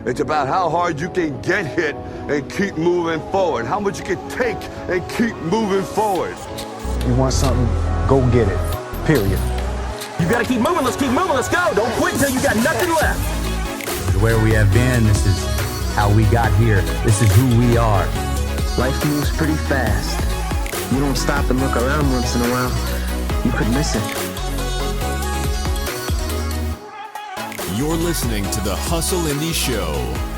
It's about how hard you can get hit and keep moving forward. How much you can take and keep moving forward. You want something, go get it, period. You gotta keep moving, let's go. Don't quit until you got nothing left. This is where we have been, this is how we got here, this is who we are. Life moves pretty fast. You don't stop and look around once in a while, you could miss it. You're listening to the Hustle Indie Show,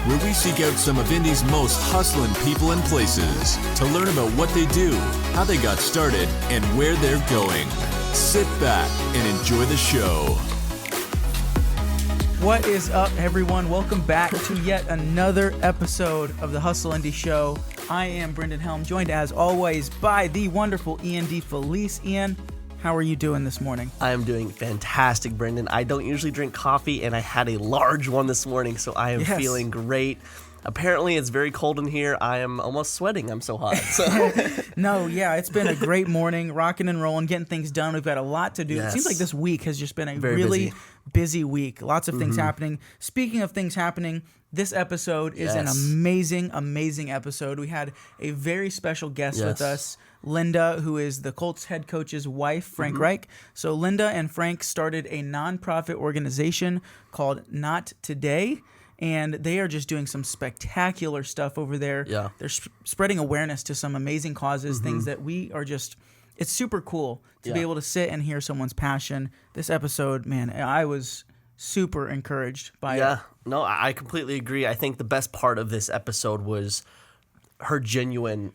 where we seek out some of Indie's most hustling people and places to learn about what they do, how they got started, and where they're going. Sit back and enjoy the show. What is up, everyone? Welcome back to yet another episode of the Hustle Indie Show. I am Brendan Helm, joined as always by the wonderful Ian D. Felice. Ian, how are you doing this morning? I am doing fantastic, Brendan. I don't usually drink coffee, and I had a large one this morning, so I am feeling great. Apparently, it's very cold in here. I am almost sweating. I'm so hot. So. No, yeah, it's been a great morning, rocking and rolling, getting things done. We've got a lot to do. Yes. It seems like this week has just been a Very really busy week. Lots of things happening. Speaking of things happening, this episode is an amazing episode. We had a very special guest with us, Linda, who is the Colts head coach's wife, Frank Reich. So Linda and Frank started a nonprofit organization called Not Today. And they are just doing some spectacular stuff over there. Yeah. They're spreading awareness to some amazing causes, things that we are just, it's super cool to be able to sit and hear someone's passion. This episode, man, I was super encouraged by it. Yeah, no, I completely agree. I think the best part of this episode was her genuine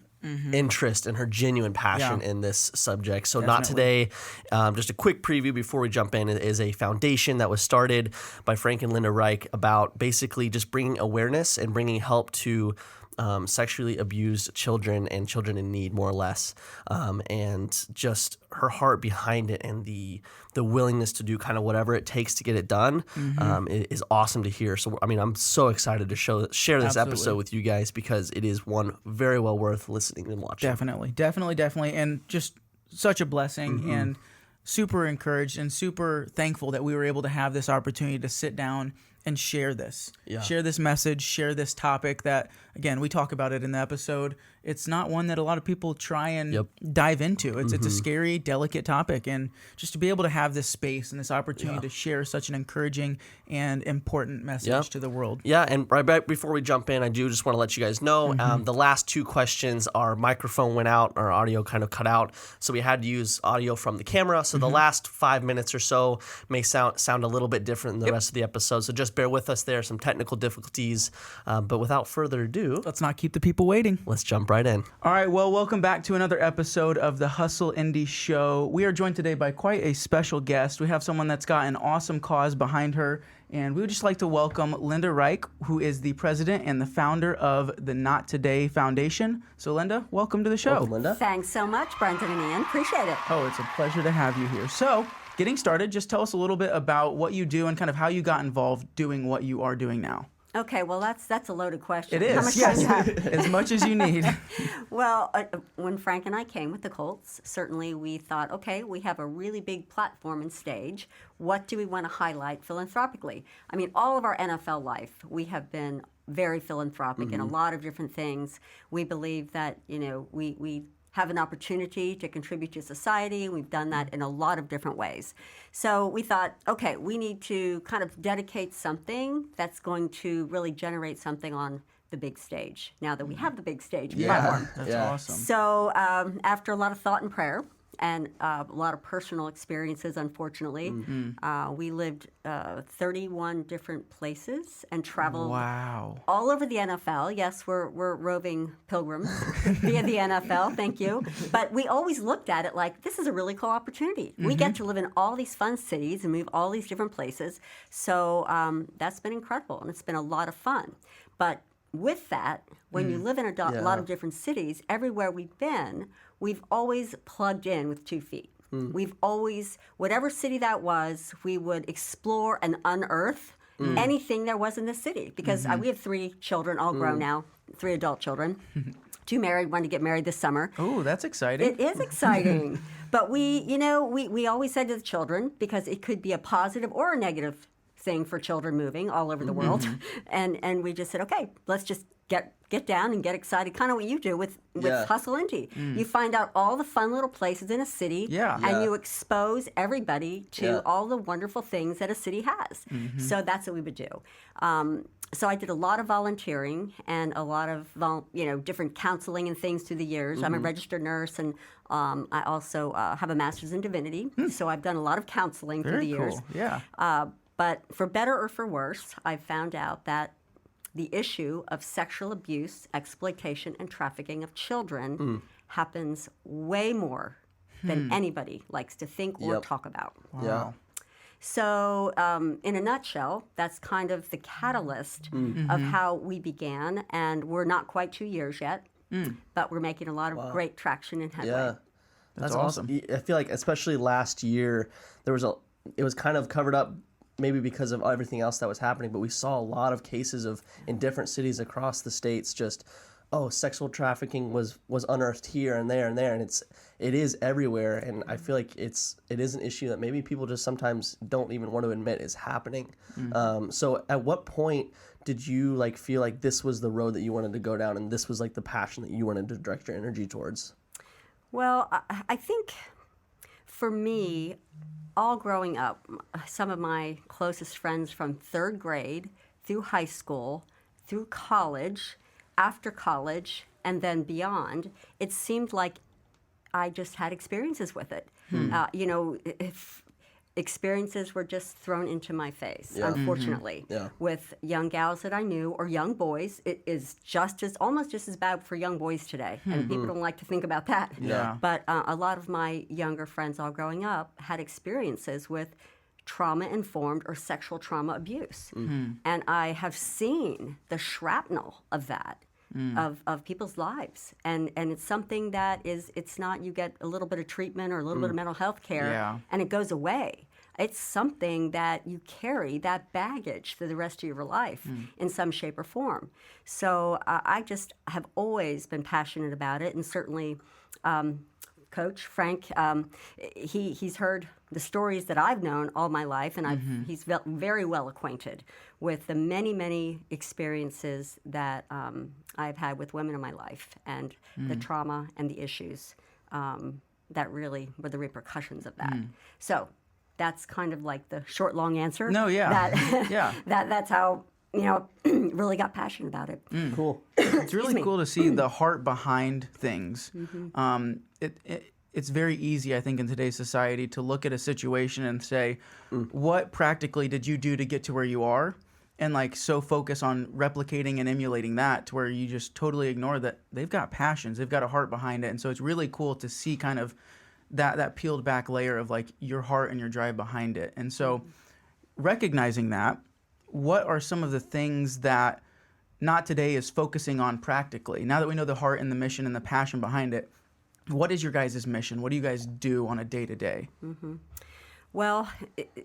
interest and her genuine passion in this subject. So Not Today, just a quick preview before we jump in, is a foundation that was started by Frank and Linda Reich about basically just bringing awareness and bringing help to sexually abused children and children in need, more or less, and just her heart behind it and the willingness to do kind of whatever it takes to get it done is awesome to hear. So, I mean, I'm so excited to share this episode with you guys because it is one very well worth listening and watching. Definitely. And just such a blessing and super encouraged and super thankful that we were able to have this opportunity to sit down and share this. Share this message, share this topic that, again, we talk about it in the episode. It's not one that a lot of people try and dive into. It's a scary, delicate topic. And just to be able to have this space and this opportunity to share such an encouraging and important message to the world. Yeah, and right before we jump in, I do just want to let you guys know, the last two questions, our microphone went out, our audio kind of cut out, so we had to use audio from the camera. So the last 5 minutes or so may sound a little bit different than the rest of the episode. So just bear with us there, some technical difficulties. But without further ado, let's not keep the people waiting. Let's jump right in. All right, well, welcome back to another episode of the Hustle Indie Show. We are joined today by quite a special guest. We have someone that's got an awesome cause behind her, and we would just like to welcome Linda Reich, who is the president and the founder of the Not Today Foundation. So, Linda, welcome to the show. Welcome, Linda. Thanks so much, Brendan and Ian. Appreciate it. Oh, it's a pleasure to have you here. So, getting started, just tell us a little bit about what you do and kind of how you got involved doing what you are doing now. Okay, well, that's a loaded question. It is. How much time do you have? As much as you need. Well, when Frank and I came with the Colts, certainly we thought, okay, we have a really big platform and stage. What do we want to highlight philanthropically? I mean, all of our NFL life, we have been very philanthropic in a lot of different things. We believe that, we have an opportunity to contribute to society. We've done that in a lot of different ways. So we thought, okay, we need to kind of dedicate something that's going to really generate something on the big stage, now that we have the big stage platform. That's awesome. So after a lot of thought and prayer, and a lot of personal experiences, unfortunately. We lived 31 different places and traveled all over the NFL. Yes, we're roving pilgrims via the NFL, thank you. But we always looked at it like, this is a really cool opportunity. We get to live in all these fun cities and move all these different places. So that's been incredible, and it's been a lot of fun. But with that, when you live in a lot of different cities, everywhere we've been, we've always plugged in with 2 feet. We've always, whatever city that was, we would explore and unearth anything there was in the city. Because we have 3 children, all grown now, 3 adult children. 2 married, 1 to get married this summer. Oh, that's exciting. It is exciting. But we always said to the children, because it could be a positive or a negative thing for children moving all over the world, and we just said, okay, let's just get down and get excited, kind of what you do with Hustle Indie. You find out all the fun little places in a city, and you expose everybody to all the wonderful things that a city has. So that's what we would do. So I did a lot of volunteering and a lot of different counseling and things through the years. I'm a registered nurse, and I also have a master's in divinity. So I've done a lot of counseling through the years. But for better or for worse, I've found out that the issue of sexual abuse, exploitation, and trafficking of children happens way more than anybody likes to think or talk about. Wow. So, in a nutshell, that's kind of the catalyst of how we began, and we're not quite 2 years yet, but we're making a lot of great traction and headway. Yeah, that's awesome. I feel like especially last year, it was kind of covered up maybe because of everything else that was happening, but we saw a lot of cases in different cities across the states just, sexual trafficking was unearthed here and there, and it is everywhere, and I feel like it is an issue that maybe people just sometimes don't even want to admit is happening. So at what point did you feel like this was the road that you wanted to go down, and this was the passion that you wanted to direct your energy towards? Well, I think for me, all growing up, some of my closest friends from 3rd grade through high school, through college, after college, and then beyond, it seemed like I just had experiences with it. If experiences were just thrown into my face, unfortunately. With young gals that I knew, or young boys, it is almost just as bad for young boys today. And people don't like to think about that. But a lot of my younger friends all growing up had experiences with trauma-informed or sexual trauma abuse. And I have seen the shrapnel of that. Of people's lives, and it's something that it's not you get a little bit of treatment or a little bit of mental health care and it goes away. It's something that you carry, that baggage, through the rest of your life in some shape or form. So I just have always been passionate about it, and certainly Coach Frank, he's heard the stories that I've known all my life, and he's very well acquainted with the many experiences that I've had with women in my life, and the trauma and the issues that really were the repercussions of that. So that's kind of like the short, long answer. No, yeah. That's how, really got passionate about it. Cool. It's really cool to see the heart behind things. It's very easy, I think, in today's society to look at a situation and say, what practically did you do to get to where you are? And so focus on replicating and emulating that to where you just totally ignore that they've got passions, they've got a heart behind it. And so it's really cool to see kind of that peeled back layer of your heart and your drive behind it. And so recognizing that, what are some of the things that Not Today is focusing on practically? Now that we know the heart and the mission and the passion behind it, what is your guys' mission? What do you guys do on a day-to-day? Well,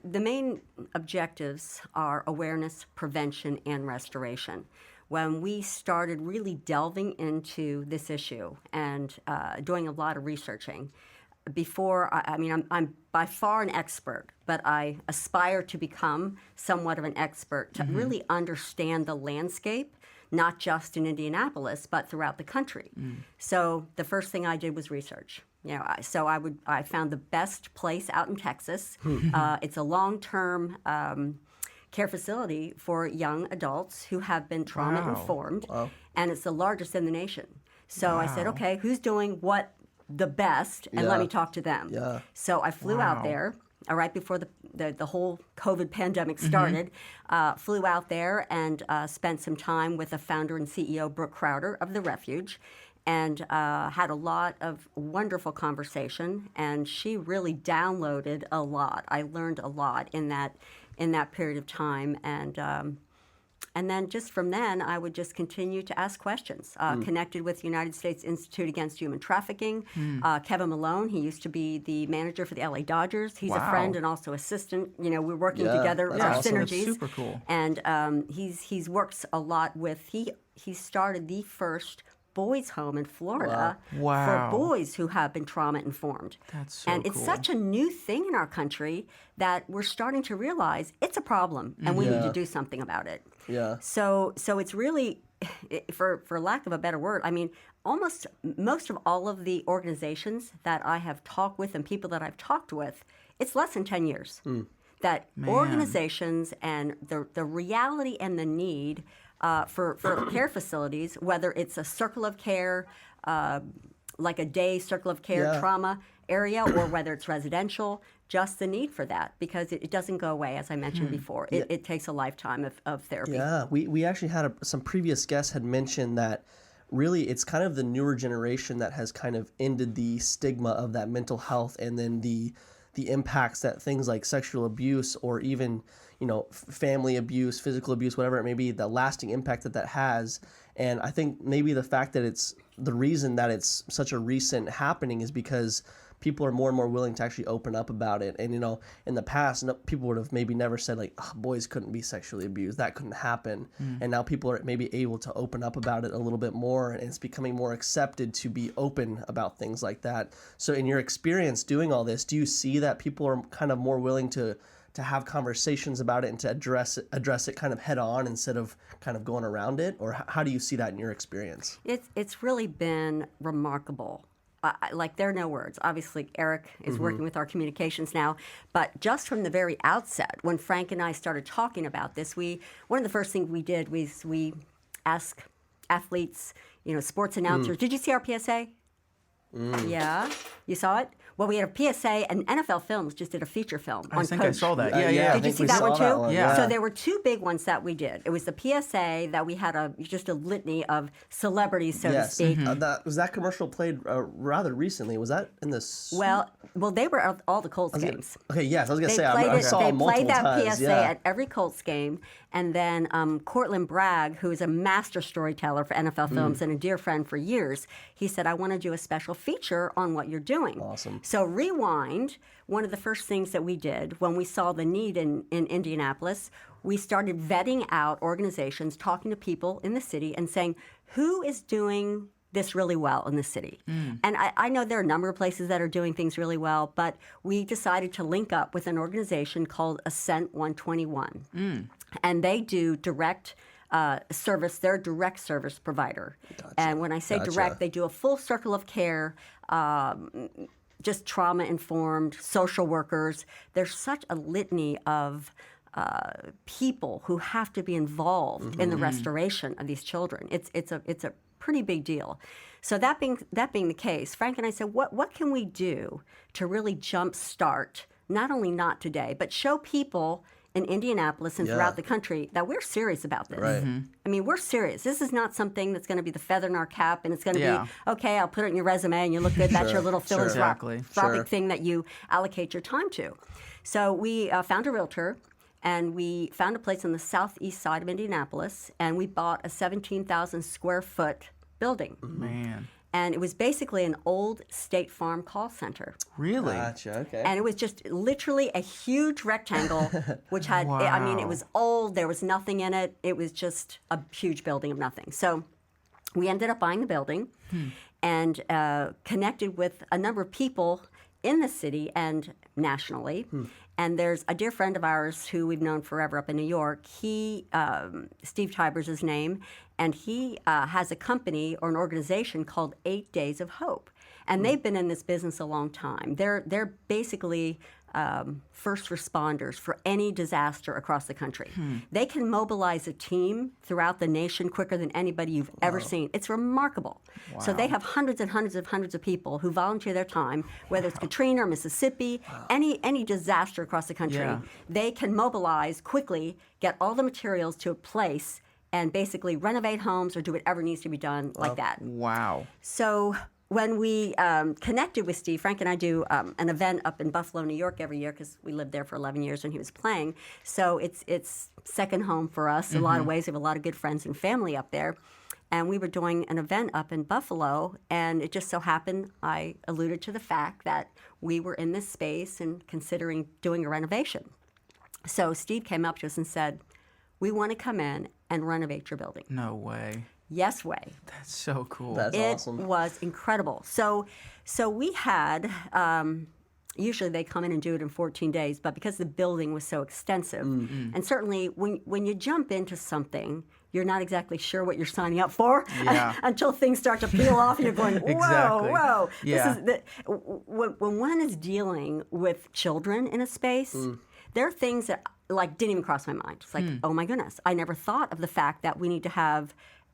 the main objectives are awareness, prevention, and restoration. When we started really delving into this issue and doing a lot of researching, I'm by far an expert, but I aspire to become somewhat of an expert to really understand the landscape, not just in Indianapolis, but throughout the country. So the first thing I did was research. I found the best place out in Texas. It's a long-term care facility for young adults who have been trauma-informed, and it's the largest in the nation. So I said, okay, who's doing what the best, and let me talk to them. So I flew out there right before the whole COVID pandemic started, flew out there and spent some time with the founder and CEO, Brooke Crowder of The Refuge, and had a lot of wonderful conversation, and she really downloaded a lot. I learned a lot in that period of time, and then just from then, I would just continue to ask questions. Connected with the United States Institute Against Human Trafficking. Kevin Malone, he used to be the manager for the LA Dodgers. He's a friend and also assistant. We're working together, our synergies. That's super cool. And he's worked a lot with, he started the first boys' home in Florida Wow. for boys who have been trauma-informed. That's so And it's cool. such a new thing in our country that we're starting to realize it's a problem, and we need to do something about it. Yeah. So it's really, for lack of a better word, I mean, almost most of all of the organizations that I have talked with and people that I've talked with, it's less than 10 years. That organizations and the reality and the need for care facilities, whether it's a circle of care, like a day circle of care trauma area, or whether it's residential, just the need for that, because it doesn't go away, as I mentioned before. It takes a lifetime of therapy. Yeah, we actually had some previous guests had mentioned that really it's kind of the newer generation that has kind of ended the stigma of that mental health, and then the impacts that things like sexual abuse or even, family abuse, physical abuse, whatever it may be, the lasting impact that has. And I think maybe the fact that it's the reason that it's such a recent happening is because people are more and more willing to actually open up about it. And, in the past, people would have maybe never said, like, boys couldn't be sexually abused. That couldn't happen. And now people are maybe able to open up about it a little bit more, and it's becoming more accepted to be open about things like that. So in your experience doing all this, do you see that people are kind of more willing to have conversations about it and to address it kind of head on instead of kind of going around it? Or how do you see that in your experience? It's really been remarkable. Like, there are no words. Obviously, Eric is working with our communications now, but just from the very outset, when Frank and I started talking about this, one of the first things we did was we asked athletes, sports announcers, did you see our PSA? Yeah, you saw it? Well, we had a PSA, and NFL Films just did a feature film on I think Coach. I saw that. Yeah. Did you see that one too? Yeah. So there were two big ones that we did. It was the PSA that we had just a litany of celebrities, so to speak. Was that commercial played rather recently? Was that in this? Well, they were at all the Colts games. Okay, yes, I was going to say, Played I saw they multiple played that times. PSA at every Colts game. And then Cortland Bragg, who is a master storyteller for NFL Films and a dear friend for years, he said, I want to do a special feature on what you're doing. Awesome. So Rewind, one of the first things that we did when we saw the need in Indianapolis, we started vetting out organizations, talking to people in the city and saying, who is doing this really well in the city? And I know there are a number of places that are doing things really well, but we decided to link up with an organization called Ascent 121. And they do direct service. They're a direct service provider. Gotcha. And when I say direct, they do a full circle of care, just trauma-informed, social workers. There's such a litany of people who have to be involved in the restoration of these children. It's a pretty big deal. So that being the case, Frank and I said, what can we do to really jumpstart, not only Not Today, but show people in Indianapolis and throughout the country that we're serious about this. Right. I mean, we're serious. This is not something that's going to be the feather in our cap and it's going to be, okay, I'll put it in your resume and you look good. That's your little philanthropic thing that you allocate your time to. So we found a realtor, and we found a place on the southeast side of Indianapolis, and we bought a 17,000 square foot building. Man. And it was basically an old State Farm call center. Really? Gotcha, okay. And it was just literally a huge rectangle, which had, I mean, it was old. There was nothing in it. It was just a huge building of nothing. So we ended up buying the building and connected with a number of people in the city and nationally. And there's a dear friend of ours who we've known forever up in New York. He, Steve Tiber's his name, and he has a company or an organization called 8 Days of Hope. And they've been in this business a long time. They're basically first responders for any disaster across the country. They can mobilize a team throughout the nation quicker than anybody you've ever seen. It's remarkable. So they have hundreds of people who volunteer their time, whether it's Katrina or Mississippi, any disaster across the country. They can mobilize quickly, get all the materials to a place, and basically renovate homes or do whatever needs to be done like that. Wow. So when we connected with Steve, Frank and I do an event up in Buffalo, New York every year because we lived there for 11 years when he was playing. So it's second home for us in a lot of ways. We have a lot of good friends and family up there. And we were doing an event up in Buffalo, and it just so happened I alluded to the fact that we were in this space and considering doing a renovation. So Steve came up to us and said, we want to come in and renovate your building. No way. Yes Way. That's so cool. That's It awesome. was incredible. So we had, usually they come in and do it in 14 days, but because the building was so extensive, and certainly when you jump into something, you're not exactly sure what you're signing up for until things start to peel off and you're going, whoa, Exactly. whoa. Yeah. When one is dealing with children in a space, there are things that like didn't even cross my mind. It's like, oh my goodness, I never thought of the fact that we need to have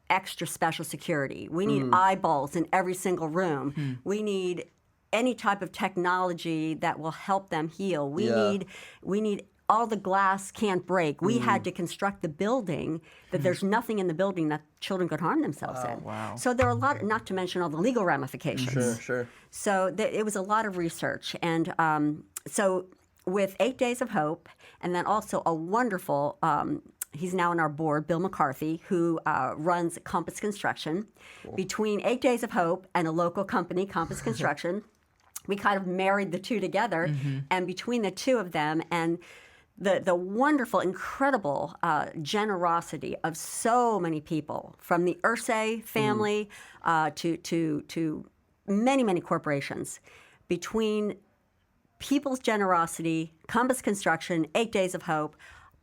extra special security. We need eyeballs in every single room. We need any type of technology that will help them heal. We need all the glass can't break. We had to construct the building that there's nothing in the building that children could harm themselves in. Wow. So there are a lot, not to mention all the legal ramifications. Sure. So it was a lot of research. And so with 8 Days of Hope, and then also a wonderful, he's now on our board, Bill McCarthy, who runs Compass Construction. Between 8 Days of Hope and a local company, Compass Construction, we kind of married the two together. And between the two of them and the wonderful, incredible generosity of so many people, from the Ursay family to many, many corporations, between people's generosity, Compass Construction, 8 Days of Hope,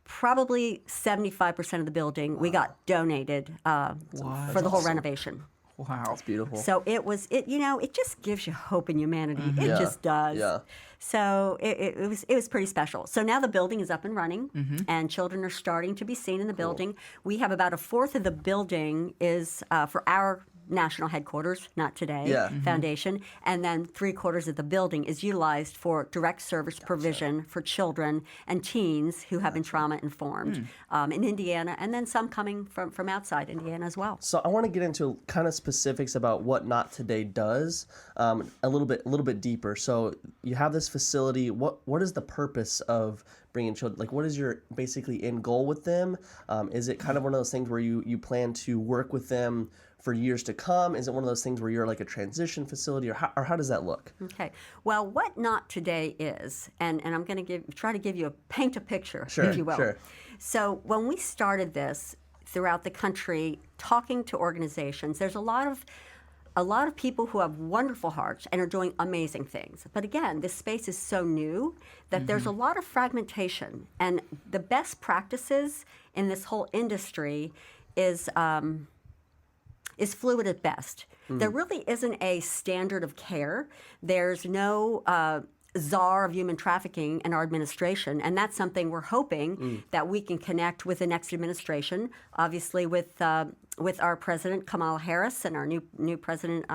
probably 75% of the building we got donated for the whole renovation. Wow. That's beautiful. So it just gives you hope in humanity. It just does. Yeah. So it was pretty special. So now the building is up and running, and children are starting to be seen in the building. We have about a fourth of the building is for our national headquarters, Not Today Foundation, and then 3/4 of the building is utilized for direct service provision for children and teens who have been trauma informed in Indiana, and then some coming from outside Indiana as well. So I want to get into kind of specifics about what Not Today does a little bit deeper. So you have this facility. What is the purpose of bringing children? Like, what is your basically end goal with them? Is it kind of one of those things where you plan to work with them for years to come? Is it one of those things where you're like a transition facility, or how does that look? Okay. Well, what Not Today is, and I'm going to try to paint a picture, Sure, if you will. sure. So when we started this throughout the country, talking to organizations, there's a lot of people who have wonderful hearts and are doing amazing things. But again, this space is so new that there's a lot of fragmentation, and the best practices in this whole industry is fluid at best. There really isn't a standard of care. There's no czar of human trafficking in our administration, and that's something we're hoping that we can connect with the next administration. Obviously, with our president Kamala Harris and our new president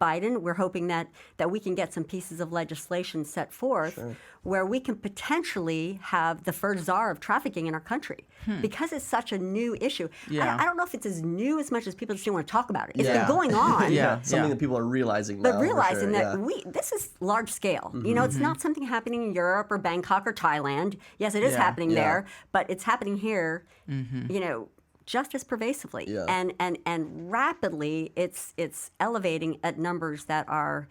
Biden, we're hoping that we can get some pieces of legislation set forth where we can potentially have the first czar of trafficking in our country, because it's such a new issue. Yeah. I don't know if it's as new as much as people just don't want to talk about it. It's been going on. Something that people are realizing now. But realizing for sure, that this is large scale. It's not something happening in Europe or Bangkok or Thailand. Yes, it is happening there, but it's happening here, just as pervasively. Yeah. And rapidly, it's elevating at numbers that are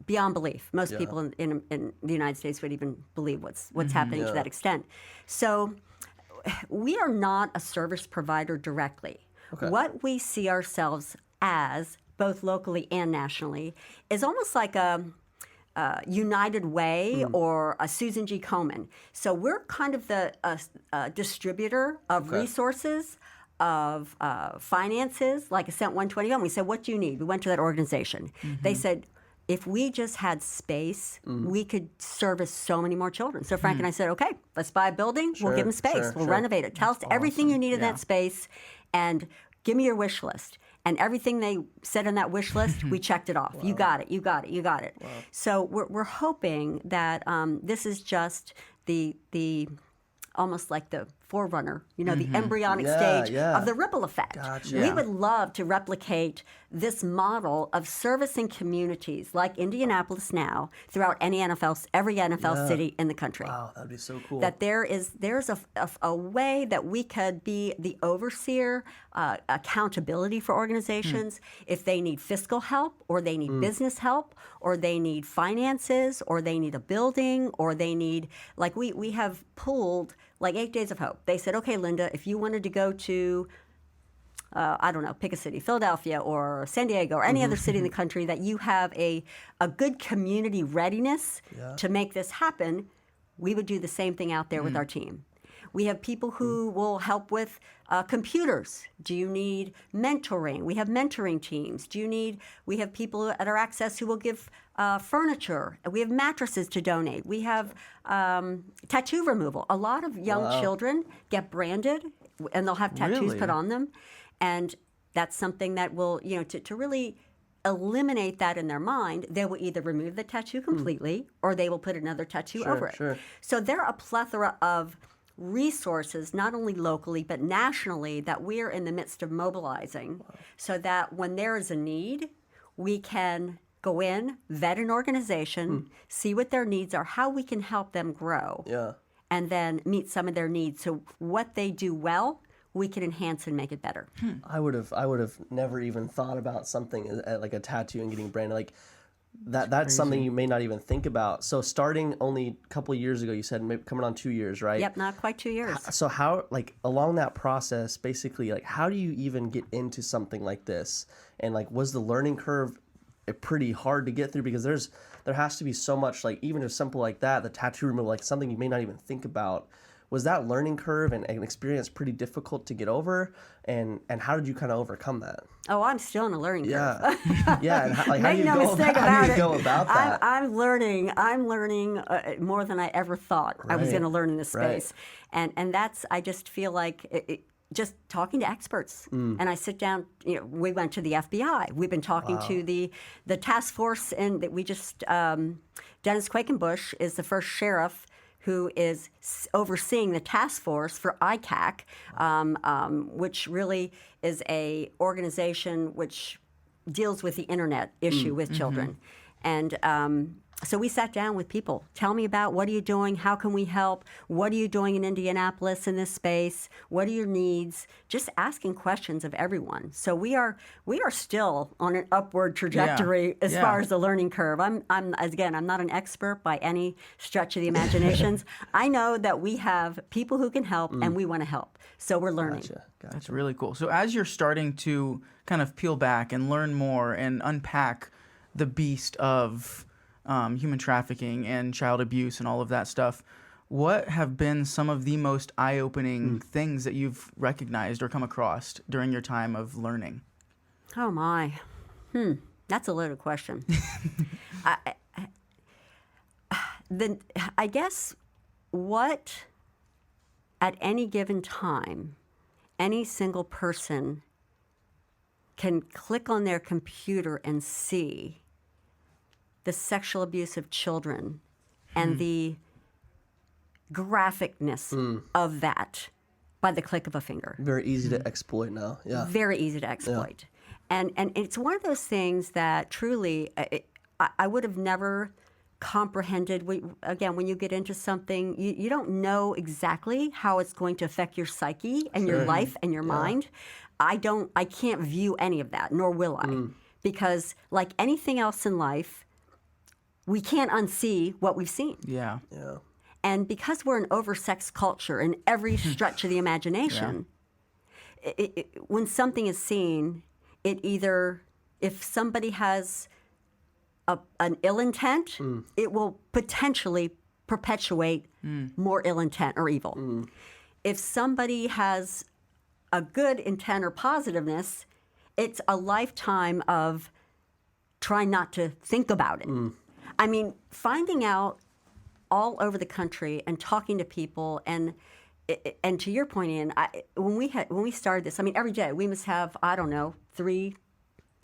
beyond belief. Most people in the United States would even believe what's happening to that extent. So we are not a service provider directly. Okay. What we see ourselves as, both locally and nationally, is almost like a United Way or a Susan G. Komen. So we're kind of the distributor of resources, of finances, like Ascent 121. We said, what do you need? We went to that organization. They said, if we just had space, we could service so many more children. So Frank and I said, okay, let's buy a building. We'll give them space. We'll renovate it. Tell us everything you need in that space, and give me your wish list. And everything they said on that wish list, we checked it off. You got it. You got it. You got it. So we're hoping that this is just the almost like the forerunner, the embryonic stage of the ripple effect. Gotcha. We would love to replicate this model of servicing communities like Indianapolis now throughout every NFL city in the country. Wow, that'd be so cool. That there's a way that we could be the overseer, accountability for organizations if they need fiscal help, or they need business help, or they need finances, or they need a building, or they need, like we have pooled like 8 Days of Hope. They said, okay, Linda, if you wanted to go to I don't know, pick a city, Philadelphia or San Diego or any other city in the country, that you have a good community readiness to make this happen, we would do the same thing out there with our team. We have people who will help with computers. Do you need mentoring? We have mentoring teams. We have people at our Access who will give furniture. We have mattresses to donate. We have tattoo removal. A lot of young children get branded and they'll have tattoos put on them. And that's something that will, to really eliminate that in their mind, they will either remove the tattoo completely or they will put another tattoo over it. Sure. So there are a plethora of resources, not only locally but nationally, that we're in the midst of mobilizing so that when there is a need, we can go in, vet an organization, see what their needs are, how we can help them grow, and then meet some of their needs. So what they do well, we can enhance and make it better. I would have never even thought about something like a tattoo and getting branded. Like that's something you may not even think about. So starting only a couple of years ago, you said maybe coming on 2 years, right? Yep, not quite 2 years. So how, like, along that process, basically, like, how do you even get into something like this? And like, was the learning curve pretty hard to get through? Because there has to be so much, like, even as simple like that, the tattoo removal, like something you may not even think about. Was that learning curve and experience pretty difficult to get over? And how did you kind of overcome that? Oh, I'm still in a learning curve. Yeah. And how do you go about that? I'm learning more than I ever thought I was going to learn in this space. And that's, I just feel like just talking to experts. And I sit down, we went to the FBI. We've been talking to the task force, and that we just, Dennis Quakenbush is the first sheriff who is overseeing the task force for ICAC, which really is a organization which deals with the internet issue with children. And so we sat down with people. Tell me about, what are you doing? How can we help? What are you doing in Indianapolis in this space? What are your needs? Just asking questions of everyone. So we are still on an upward trajectory as far as the learning curve. I'm not an expert by any stretch of the imaginations. I know that we have people who can help, and we want to help. So we're learning. Gotcha. That's really cool. So as you're starting to kind of peel back and learn more and unpack the beast of human trafficking and child abuse and all of that stuff, what have been some of the most eye-opening things that you've recognized or come across during your time of learning? Oh my, that's a loaded question. I guess what at any given time, any single person can click on their computer and see the sexual abuse of children and the graphicness of that by the click of a finger. Very easy to exploit now. Yeah. Very easy to exploit. Yeah. And it's one of those things that truly I would have never comprehended. Again, when you get into something, you don't know exactly how it's going to affect your psyche and your life and your mind. I can't view any of that, nor will I. Because like anything else in life, we can't unsee what we've seen. Yeah. And because we're an oversexed culture in every stretch of the imagination, when something is seen, it either, if somebody has an ill intent, it will potentially perpetuate more ill intent or evil. If somebody has a good intent or positiveness, it's a lifetime of trying not to think about it. I mean, finding out all over the country and talking to people, and to your point, Ian, when we started this, I mean, every day we must have, I don't know, three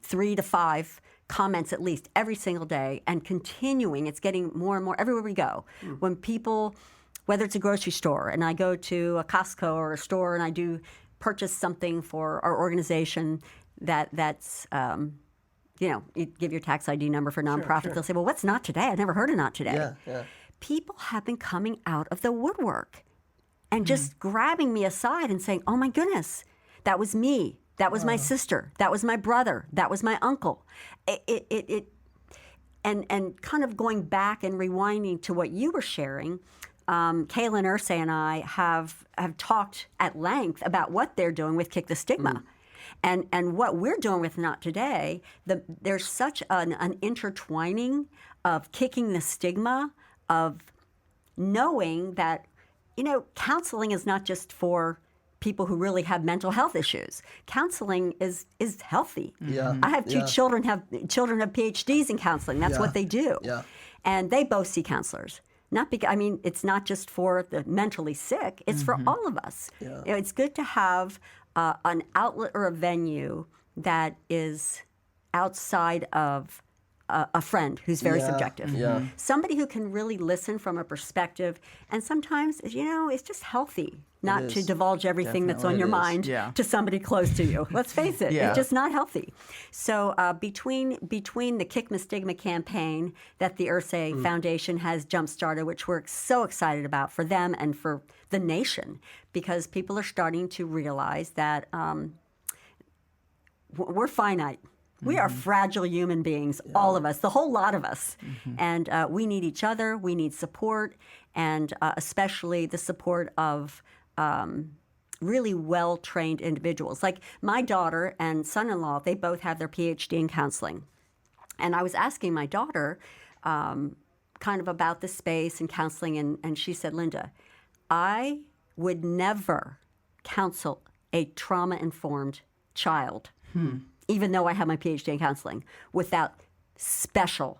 to five comments at least every single day, and continuing. It's getting more and more everywhere we go. When people, whether it's a grocery store, and I go to a Costco or a store and I do purchase something for our organization that's you give your tax ID number for nonprofit. Sure. They'll say, well, what's Not Today? I've never heard of Not Today. Yeah. People have been coming out of the woodwork and just grabbing me aside and saying, oh, my goodness, that was me. That was my sister. That was my brother. That was my uncle. And kind of going back and rewinding to what you were sharing, Kaylin Ursay and I have talked at length about what they're doing with Kick the Stigma. And what we're doing with Not Today, there's such an intertwining of kicking the stigma of knowing that, counseling is not just for people who really have mental health issues. Counseling is healthy. Yeah. I have two children have PhDs in counseling. That's what they do. Yeah. And they both see counselors. Not because it's not just for the mentally sick. It's for all of us. Yeah. It's good to have an outlet or a venue that is outside of a friend who's very subjective. Yeah. Somebody who can really listen from a perspective. And sometimes, it's just healthy not to divulge everything that's on your mind to somebody close to you. Let's face it. It's just not healthy. So between the Kick the Stigma campaign that the Ursay Foundation has jump-started, which we're so excited about for them and for the nation, because people are starting to realize that we're finite. We are fragile human beings, all of us, the whole lot of us. And we need each other, we need support, and especially the support of really well-trained individuals. Like my daughter and son-in-law, they both have their PhD in counseling. And I was asking my daughter kind of about the space and counseling, and she said, Linda, I would never counsel a trauma-informed child, even though I have my PhD in counseling, without special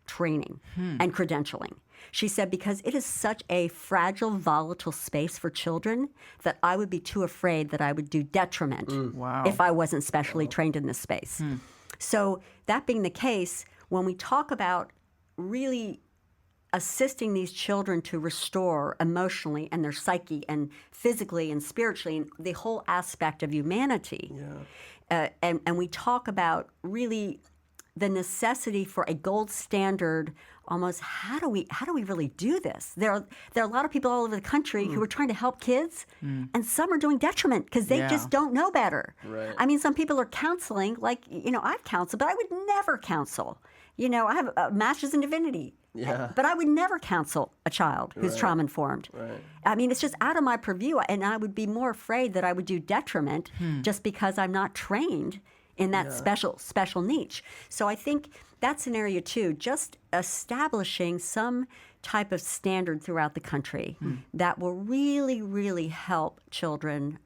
training and credentialing. She said, because it is such a fragile, volatile space for children that I would be too afraid that I would do detriment if I wasn't specially trained in this space. So that being the case, when we talk about really assisting these children to restore emotionally and their psyche and physically and spiritually and the whole aspect of humanity, and we talk about really the necessity for a gold standard, almost how do we really do this? There are a lot of people all over the country who are trying to help kids, and some are doing detriment because they just don't know better. Right. I mean, some people are counseling, like, I've counseled, but I would never counsel. I have a master's in divinity. Yeah. But I would never counsel a child who's trauma-informed. Right. I mean, it's just out of my purview, and I would be more afraid that I would do detriment just because I'm not trained in that special niche. So I think that's an area too, just establishing some type of standard throughout the country that will really, really help children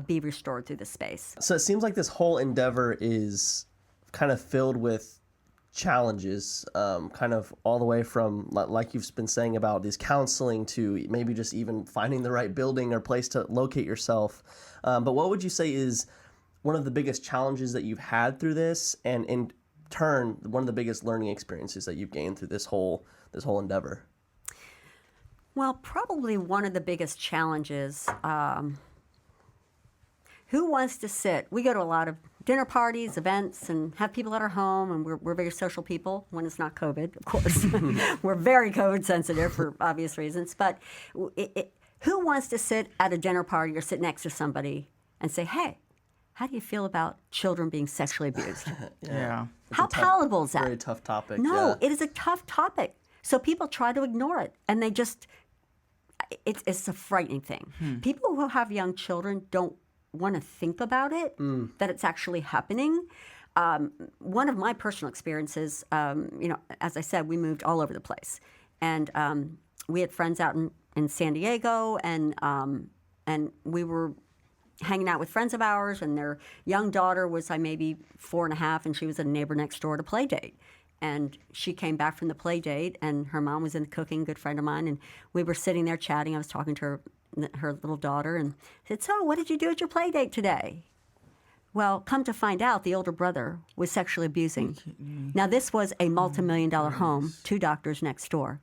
be restored through the space. So it seems like this whole endeavor is kind of filled with challenges, kind of all the way from, like you've been saying about this counseling, to maybe just even finding the right building or place to locate yourself. But what would you say is one of the biggest challenges that you've had through this, and in turn, one of the biggest learning experiences that you've gained through this whole endeavor? Well, probably one of the biggest challenges, who wants to sit? We go to a lot of dinner parties, events, and have people at our home, and we're very social people when it's not COVID, of course. We're very COVID sensitive for obvious reasons. But who wants to sit at a dinner party or sit next to somebody and say, hey, how do you feel about children being sexually abused? How palatable is that? Very tough topic. No, it is a tough topic. So people try to ignore it, and they just, it's a frightening thing. People who have young children don't want to think about it, that it's actually happening. One of my personal experiences, as I said, we moved all over the place. And we had friends out in San Diego, and we were hanging out with friends of ours, and their young daughter was maybe 4.5, and she was a neighbor next door to play date. And she came back from the play date, and her mom was in the cooking, good friend of mine, and we were sitting there chatting. I was talking to her little daughter, and said, so what did you do at your play date today? Well, come to find out, the older brother was sexually abusing. Now, this was a multi-million-dollar home, 2 doctors next door.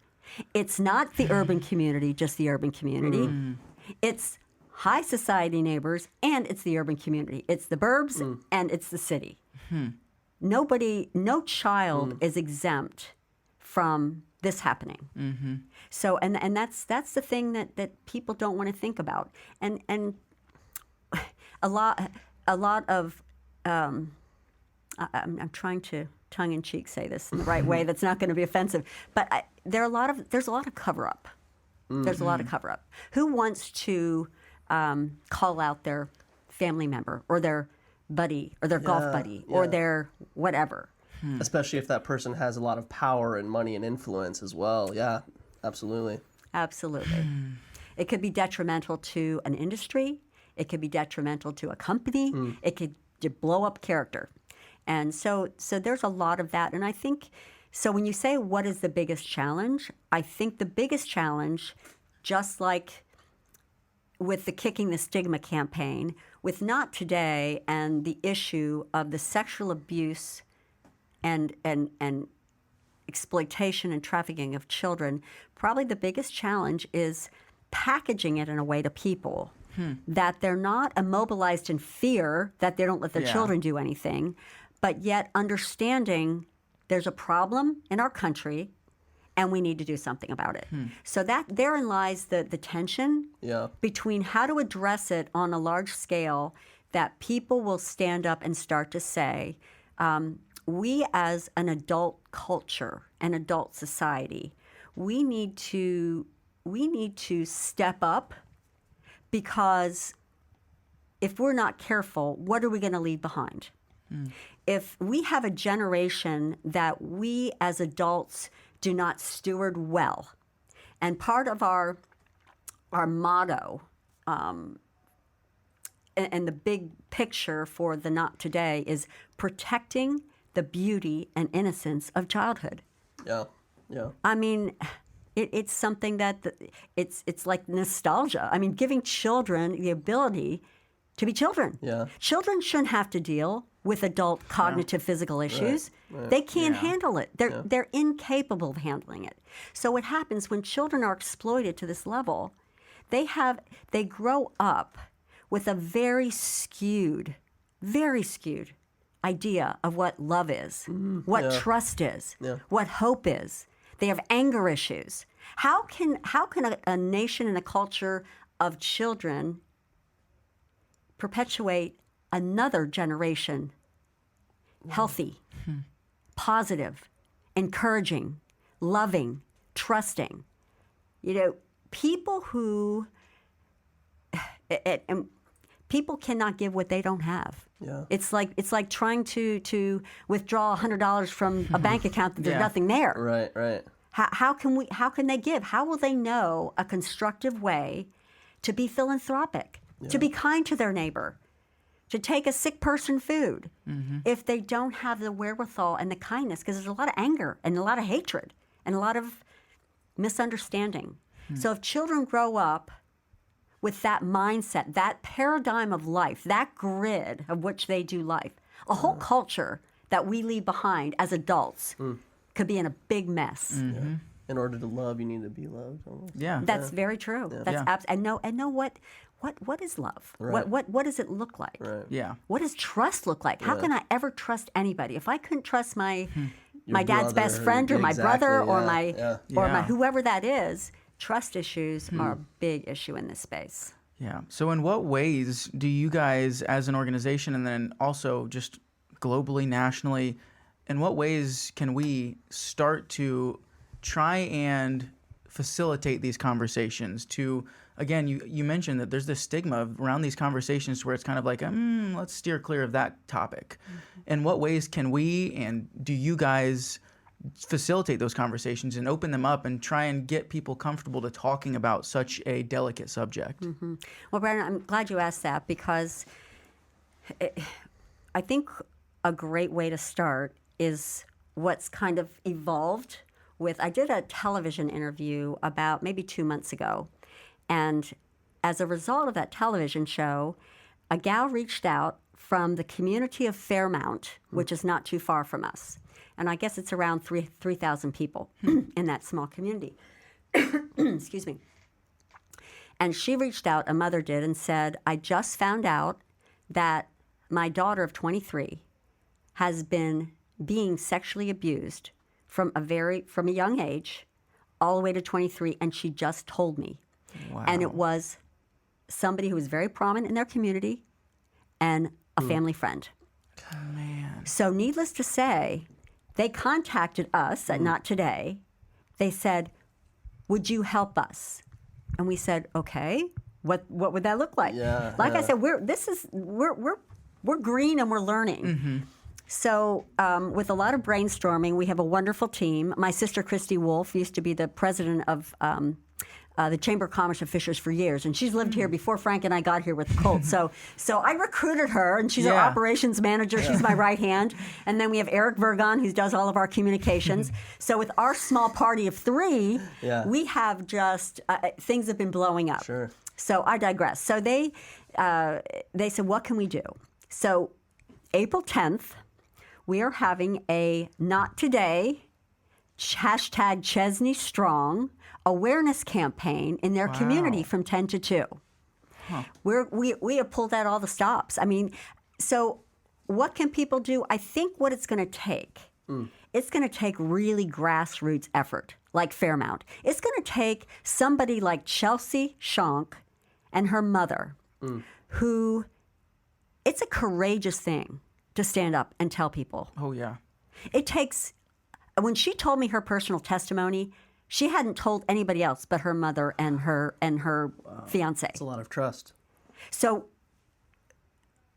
It's not the urban community, just the urban community. It's high society neighbors, and it's the urban community. It's the burbs, and it's the city. No child is exempt from this happening. So, and that's the thing that people don't want to think about. And a lot of I'm trying to tongue-in-cheek say this in the right way that's not going to be offensive, but there's a lot of cover-up. There's a lot of cover-up. Who wants to call out their family member or their buddy or their golf buddy or their whatever. Especially if that person has a lot of power and money and influence as well. Yeah, absolutely. Absolutely. It could be detrimental to an industry. It could be detrimental to a company. It could blow up character. And so there's a lot of that. And I think, so when you say what is the biggest challenge, I think the biggest challenge, just like with the Kicking the Stigma campaign, with Not Today and the issue of the sexual abuse and exploitation and trafficking of children, probably the biggest challenge is packaging it in a way to people that they're not immobilized in fear that they don't let their children do anything, but yet understanding there's a problem in our country and we need to do something about it. So that therein lies the tension between how to address it on a large scale, that people will stand up and start to say, we as an adult culture, an adult society, we need to step up, because if we're not careful, what are we going to leave behind? If we have a generation that we as adults do not steward well, and part of our motto and the big picture for the Not Today is protecting the beauty and innocence of childhood. Yeah. I mean, it's something that it's like nostalgia. I mean, giving children the ability to be children. Yeah. Children shouldn't have to deal with adult cognitive physical issues. Right. They can't handle it. They're incapable of handling it. So what happens when children are exploited to this level, they grow up with a very skewed idea of what love is, what trust is, what hope is. They have anger issues. How can a nation and a culture of children perpetuate another generation healthy, positive, encouraging, loving, trusting? You know, people who people cannot give what they don't have. Yeah. It's like trying to withdraw $100 from a bank account that there's nothing there. Right. How can they give? How will they know a constructive way to be philanthropic, to be kind to their neighbor, to take a sick person food, if they don't have the wherewithal and the kindness? Because there's a lot of anger and a lot of hatred and a lot of misunderstanding. So if children grow up with that mindset, that paradigm of life, that grid of which they do life, a whole culture that we leave behind as adults could be in a big mess. Yeah. In order to love, you need to be loved. Almost. Yeah, that's very true. Yeah. That's and know what is love? Right. What does it look like? Right. Yeah. What does trust look like? How can I ever trust anybody if I couldn't trust my dad's best friend or my brother or my whoever that is? Trust issues are a big issue in this space. Yeah. So in what ways do you guys as an organization, and then also just globally, nationally, in what ways can we start to try and facilitate these conversations? To, again, you mentioned that there's this stigma around these conversations where it's kind of like, let's steer clear of that topic. In what ways can we, and do you guys facilitate those conversations and open them up and try and get people comfortable to talking about such a delicate subject? Well, Brandon, I'm glad you asked that, because I think a great way to start is what's kind of evolved with, I did a television interview about maybe 2 months ago, and as a result of that television show, a gal reached out from the community of Fairmount, which is not too far from us. And I guess it's around 3,000 people in that small community. Excuse me. And she reached out, a mother did, and said, I just found out that my daughter of 23 has been being sexually abused from a young age all the way to 23, and she just told me. Wow. And it was somebody who was very prominent in their community and a family friend. Man. So needless to say, they contacted us at Not Today. They said, would you help us? And we said, okay. what would that look like? Like I said, we're green and we're learning. Mm-hmm. So with a lot of brainstorming, we have a wonderful team. My sister, Christy Wolf, used to be the president of the Chamber of Commerce of Fishers for years, and she's lived here before Frank and I got here with the Colts. So I recruited her, and she's our operations manager. She's my right hand. And then we have Eric Vergon, who does all of our communications. So with our small party of 3, we have just, things have been blowing up. Sure. So I digress. So they said, what can we do? So April 10th, we are having a Not Today, hashtag Chesney Strong, awareness campaign in their community from 10 to 2. Huh. We have pulled out all the stops. I mean, so what can people do? I think what it's going to take, it's going to take really grassroots effort, like Fairmount. It's going to take somebody like Chelsea Shonk and her mother, who, it's a courageous thing to stand up and tell people. Oh, yeah. It takes, when she told me her personal testimony, she hadn't told anybody else but her mother and her fiance. It's a lot of trust. So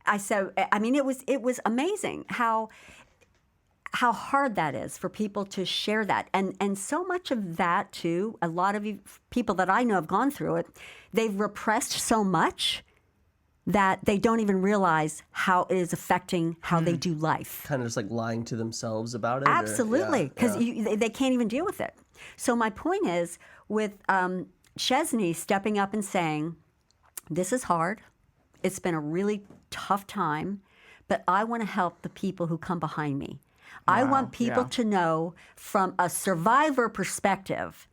I said, I mean, it was amazing how hard that is for people to share that. And so much of that, too, a lot of people that I know have gone through it, they've repressed so much that they don't even realize how it is affecting how they do life. Kind of just like lying to themselves about it? Absolutely, because they can't even deal with it. So my point is, with Chesney stepping up and saying, this is hard, it's been a really tough time, but I want to help the people who come behind me. Wow, I want people to know from a survivor perspective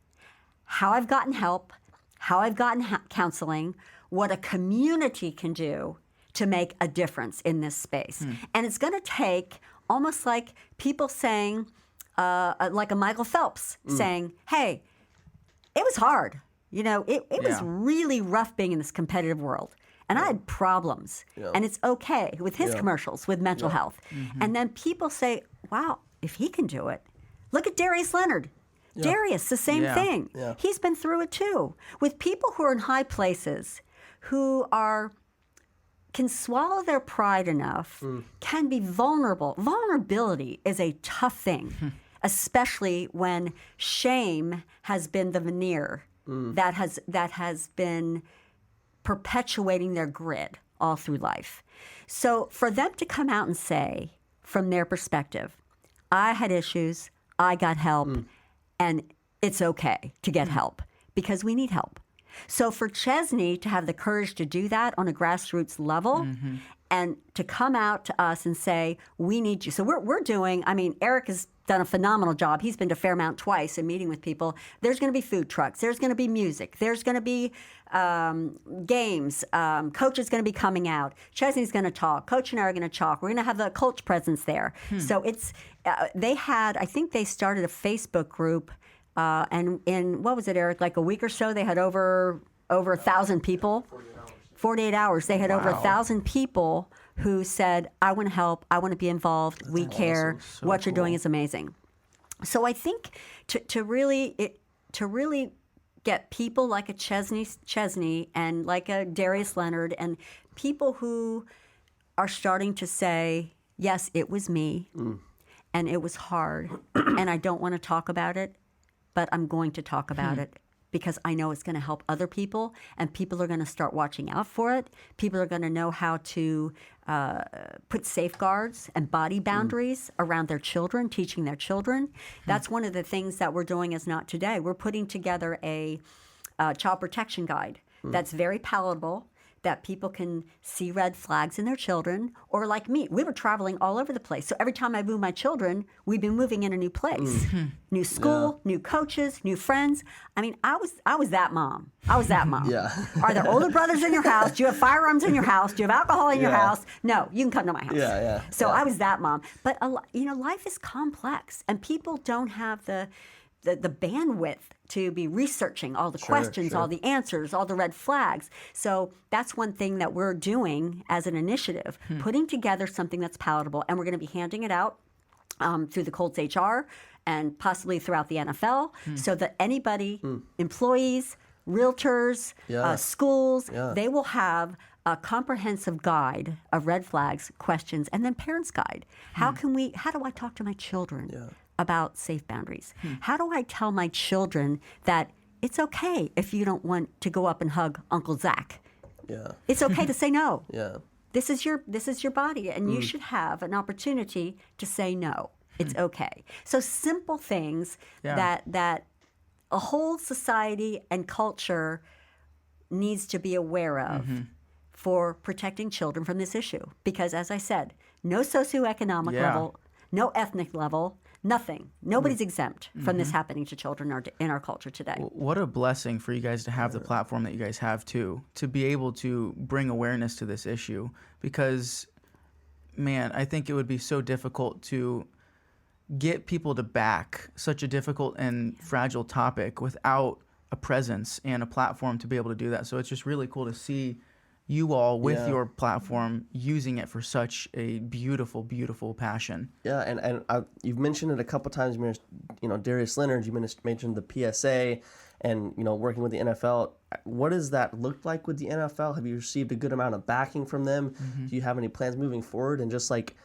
how I've gotten help, how I've gotten counseling, what a community can do to make a difference in this space. And it's going to take almost like people saying, like a Michael Phelps saying, hey, it was hard. You know, it was really rough being in this competitive world. And I had problems. And it's okay with his commercials with mental health. And then people say, wow, if he can do it. Look at Darius Leonard. Darius, the same thing. He's been through it too. With people who are in high places, who can swallow their pride enough, can be vulnerable. Vulnerability is a tough thing, especially when shame has been the veneer that has been perpetuating their grid all through life. So for them to come out and say, from their perspective, I had issues, I got help, and it's okay to get help because we need help. So for Chesney to have the courage to do that on a grassroots level and to come out to us and say, we need you. So we're doing, I mean, Eric has done a phenomenal job. He's been to Fairmount twice and meeting with people. There's going to be food trucks. There's going to be music. There's going to be games. Coach is going to be coming out. Chesney's going to talk. Coach and I are going to talk. We're going to have the coach presence there. So it's, I think they started a Facebook group. And in, what was it, Eric, like a week or so, they had over 1,000 people. 48 hours. They had over 1,000 people who said, I want to help, I want to be involved, we care, So what you're cool. doing is amazing. So I think to really get people like a Chesney and like a Darius Leonard and people who are starting to say, yes, it was me, and it was hard, and I don't want to talk about it, but I'm going to talk about it because I know it's going to help other people, and people are going to start watching out for it. People are going to know how to put safeguards and body boundaries around their children, teaching their children. That's one of the things that we're doing as Not Today. We're putting together a child protection guide that's very palatable, that people can see red flags in their children, or like me, we were traveling all over the place. So every time I move my children, we've been moving in a new place, new school, new coaches, new friends. I mean, I was that mom. I was that mom. Are there older brothers in your house? Do you have firearms in your house? Do you have alcohol in your house? No, you can come to my house. So I was that mom. But life is complex, and people don't have the bandwidth to be researching all the questions, all the answers, all the red flags. So that's one thing that we're doing as an initiative, putting together something that's palatable, and we're going to be handing it out through the Colts HR and possibly throughout the NFL so that anybody, employees, realtors, schools. Yeah. They will have a comprehensive guide of red flags, questions, and then parents' guide. How do I talk to my children about safe boundaries? How do I tell my children that it's okay if you don't want to go up and hug Uncle Zach? Yeah. It's okay to say no. Yeah. This is your body, and you should have an opportunity to say no. It's okay. So simple things that a whole society and culture needs to be aware of for protecting children from this issue. Because as I said, no socioeconomic level, no ethnic level, nothing. Nobody's exempt from this happening to children in our culture today. What a blessing for you guys to have the platform that you guys have too, to be able to bring awareness to this issue. Because, man, I think it would be so difficult to get people to back such a difficult and fragile topic without a presence and a platform to be able to do that. So it's just really cool to see you all with your platform using it for such a beautiful, beautiful passion. Yeah, and you've mentioned it a couple times. You know, Darius Leonard. You mentioned the PSA, and working with the NFL. What does that look like with the NFL? Have you received a good amount of backing from them? Do you have any plans moving forward? And just like,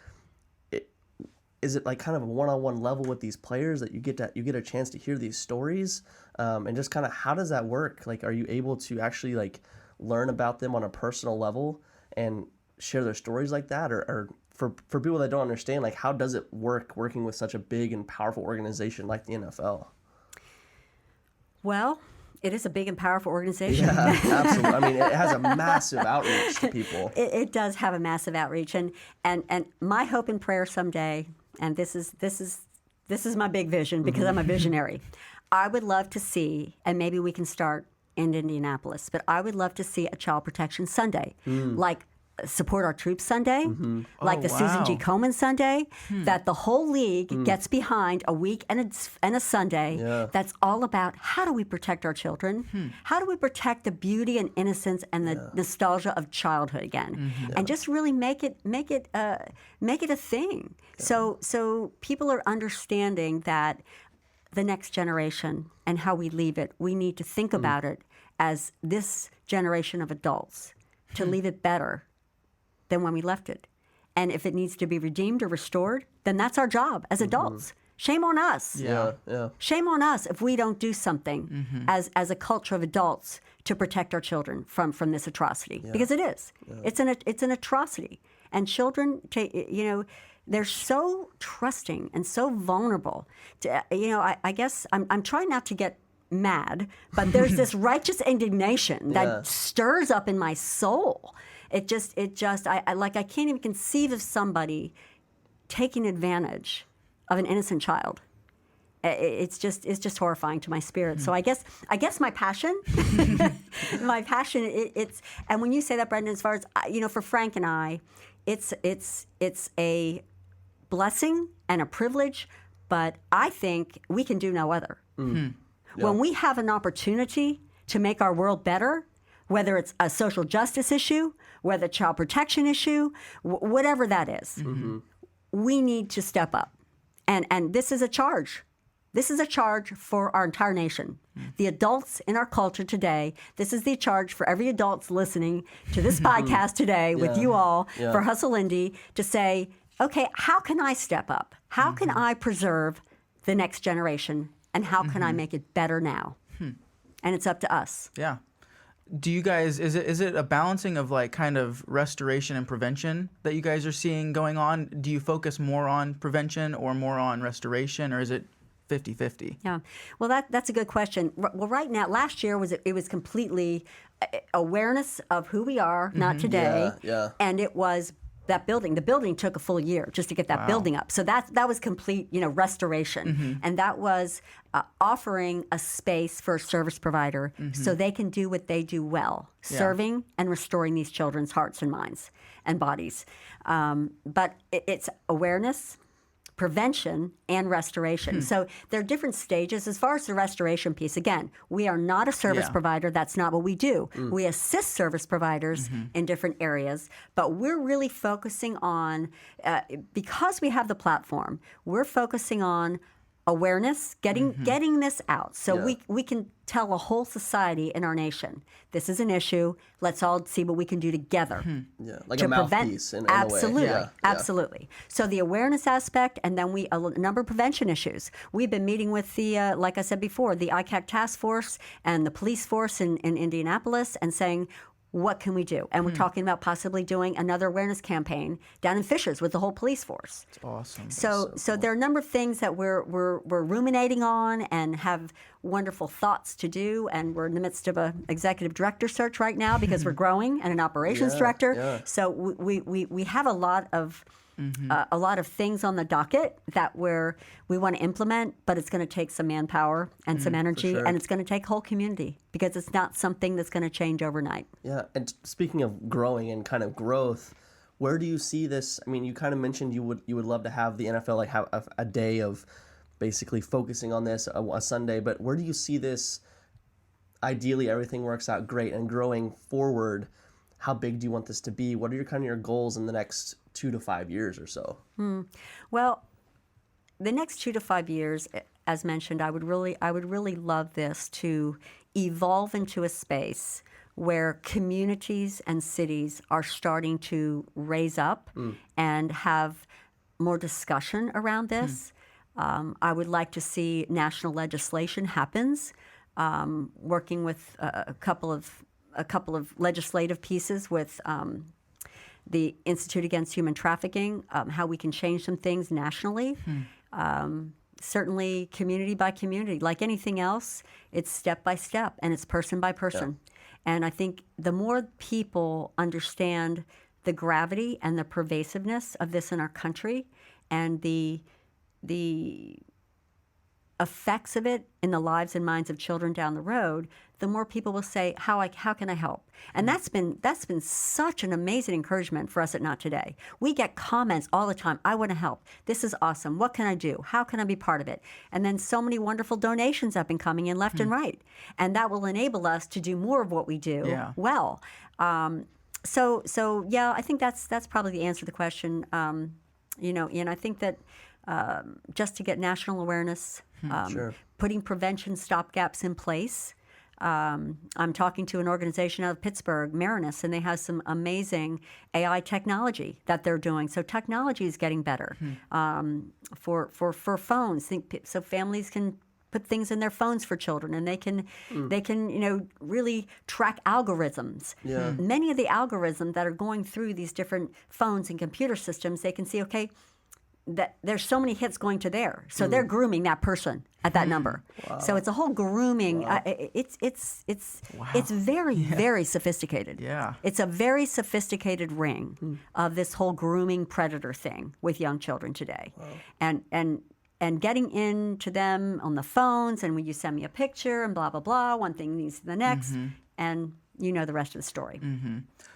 is it like kind of a one-on-one level with these players that you get a chance to hear these stories, and just kind of how does that work? Like, are you able to actually like learn about them on a personal level and share their stories like that? Or for people that don't understand, like, how does it work working with such a big and powerful organization like the NFL? Well, it is a big and powerful organization. Yeah, absolutely. I mean, it has a massive outreach to people. It does have a massive outreach, and my hope and prayer someday, and this is my big vision because I'm a visionary. I would love to see, and maybe we can start in Indianapolis, but I would love to see a Child Protection Sunday, like Support Our Troops Sunday, like the Susan G. Komen Sunday, that the whole league gets behind a week and a Sunday that's all about how do we protect our children, how do we protect the beauty and innocence and the nostalgia of childhood again, and just really make it a thing. So people are understanding that the next generation and how we leave it, we need to think about it as this generation of adults to leave it better than when we left it. And if it needs to be redeemed or restored, then that's our job as adults. Shame on us. Yeah. Shame on us if we don't do something as a culture of adults to protect our children from this atrocity. Because it is. It's an atrocity. And children, they're so trusting and so vulnerable. I guess I'm trying not to get mad, but there's this righteous indignation that stirs up in my soul. I can't even conceive of somebody taking advantage of an innocent child. It's just horrifying to my spirit. So I guess my passion, it's, and when you say that, Brendan, as far as for Frank and I, it's a blessing and a privilege, but I think we can do no other. When we have an opportunity to make our world better, whether it's a social justice issue, whether child protection issue, whatever that is, we need to step up. And this is a charge. This is a charge for our entire nation. The adults in our culture today, this is the charge for every adult listening to this podcast today with you all for Hustle Indy to say, okay, how can I step up? How can I preserve the next generation? And how can I make it better now? And it's up to us. Yeah. Do you guys, is it a balancing of like kind of restoration and prevention that you guys are seeing going on? Do you focus more on prevention or more on restoration, or is it 50-50? Yeah. Well, that's a good question. Well, right now, last year it was completely awareness of who we are, not today. And it was that building. The building took a full year just to get that building up. So that was complete, restoration. And that was offering a space for a service provider so they can do what they do well, serving and restoring these children's hearts and minds and bodies. But it's awareness, prevention, and restoration. So there are different stages. As far as the restoration piece, again, we are not a service provider. That's not what we do. We assist service providers in different areas, but we're really focusing on, because we have the platform, we're focusing on awareness, getting this out, so we can tell a whole society in our nation, this is an issue. Let's all see what we can do together. Like to a mouthpiece in absolutely, a way. Absolutely. So the awareness aspect, and then a number of prevention issues. We've been meeting with the, like I said before, the ICAC task force and the police force in Indianapolis, and saying, what can we do? And we're talking about possibly doing another awareness campaign down in Fishers with the whole police force. That's awesome. So there are a number of things that we're ruminating on and have wonderful thoughts to do. And we're in the midst of an executive director search right now because we're growing, and an operations director. Yeah. So we have a lot of things on the docket that we want to implement, but it's going to take some manpower and some energy, and it's going to take whole community, because it's not something that's going to change overnight. Yeah, and speaking of growing and kind of growth, where do you see this? I mean, you kind of mentioned you would love to have the NFL like have a day of basically focusing on this, a Sunday, but where do you see this? Ideally, everything works out great, and growing forward, how big do you want this to be? What are your goals in the next 2 to 5 years or so? Well, the next 2 to 5 years, as mentioned, I would really love this to evolve into a space where communities and cities are starting to raise up and have more discussion around this. I would like to see national legislation happens, working with a couple of legislative pieces with the Institute Against Human Trafficking, how we can change some things nationally. Certainly community by community. Like anything else, it's step by step, and it's person by person. Yeah. And I think the more people understand the gravity and the pervasiveness of this in our country, and the effects of it in the lives and minds of children down the road, the more people will say, how can I help? And that's been such an amazing encouragement for us at Not Today. We get comments all the time, I want to help. This is awesome. What can I do? How can I be part of it? And then so many wonderful donations have been coming in left and right. And that will enable us to do more of what we do well. So yeah, I think that's probably the answer to the question. And I think that just to get national awareness, putting prevention stopgaps in place. I'm talking to an organization out of Pittsburgh, Marinus, and they have some amazing AI technology that they're doing. So technology is getting better for phones. So families can put things in their phones for children, and they can really track algorithms. Yeah. Many of the algorithms that are going through these different phones and computer systems, they can see, okay, that there's so many hits going to there, so they're grooming that person at that number. Wow. So it's a whole grooming. Wow. It's very very sophisticated. Yeah, it's a very sophisticated ring of this whole grooming predator thing with young children today. Wow. And getting into them on the phones, and when you send me a picture and blah blah blah, one thing leads to the next, and you know the rest of the story.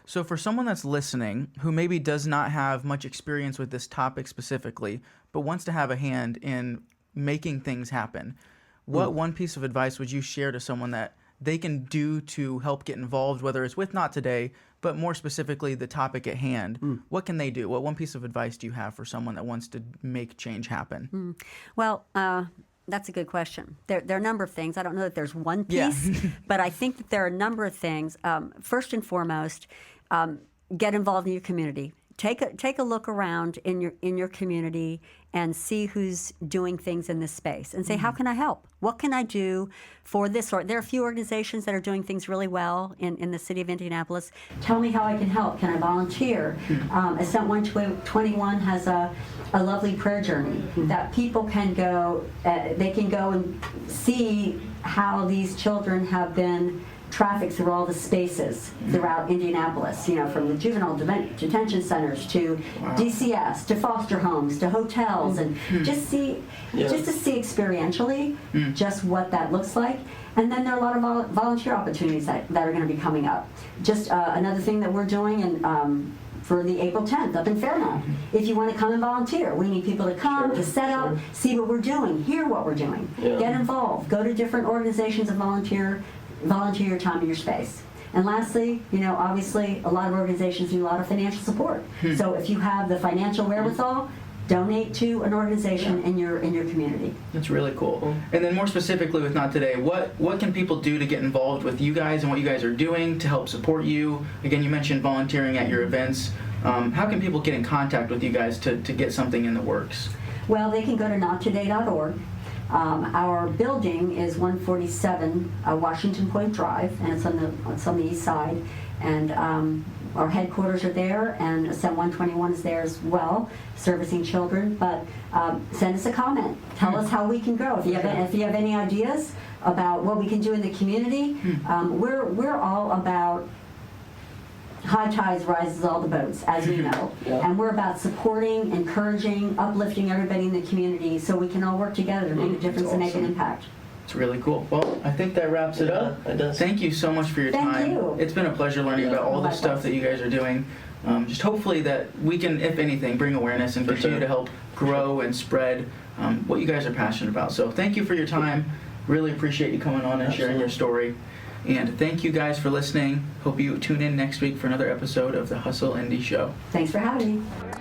So for someone that's listening who maybe does not have much experience with this topic specifically, but wants to have a hand in making things happen, what one piece of advice would you share to someone that they can do to help get involved, whether it's with Not Today, but more specifically the topic at hand? What can they do? What one piece of advice do you have for someone that wants to make change happen? Well, that's a good question. There are a number of things. I don't know that there's one piece, but I think that there are a number of things. First and foremost, get involved in your community. Take a look around in your community and see who's doing things in this space, and say, how can I help? What can I do for this? Or there are a few organizations that are doing things really well in the city of Indianapolis. Tell me how I can help. Can I volunteer? Ascent 121 has a lovely prayer journey that people can go. They can go and see how these children have been trafficked through all the spaces throughout Indianapolis, from the juvenile detention centers to DCS to foster homes to hotels, and just to see experientially just what that looks like. And then there are a lot of volunteer opportunities that are going to be coming up. Just another thing that we're doing, and for the April 10th up in Fairmount. If you want to come and volunteer, we need people to come, to set up, see what we're doing, hear what we're doing, get involved, go to different organizations and volunteer your time and your space. And lastly, obviously a lot of organizations need a lot of financial support. So if you have the financial wherewithal, donate to an organization in your community. That's really cool. And then more specifically with Not Today, what can people do to get involved with you guys and what you guys are doing to help support you? Again, you mentioned volunteering at your events. How can people get in contact with you guys to get something in the works? Well, they can go to nottoday.org. Our building is 147 Washington Point Drive, and it's on the east side. And our headquarters are there, and Ascent 121 is there as well, servicing children. But send us a comment. Tell us how we can grow. If you have any ideas about what we can do in the community, we're all about high tides rises all the boats, as you know. And we're about supporting, encouraging, uplifting everybody in the community so we can all work together to make a difference and make an impact. It's really cool. Well, I think that wraps it up. It does. Thank you so much for your time. Thank you. It's been a pleasure learning about all the stuff that you guys are doing. Just hopefully that we can, if anything, bring awareness and continue to help grow and spread what you guys are passionate about. So thank you for your time. Really appreciate you coming on and sharing your story. And thank you guys for listening. Hope you tune in next week for another episode of the Hustle Indie Show. Thanks for having me.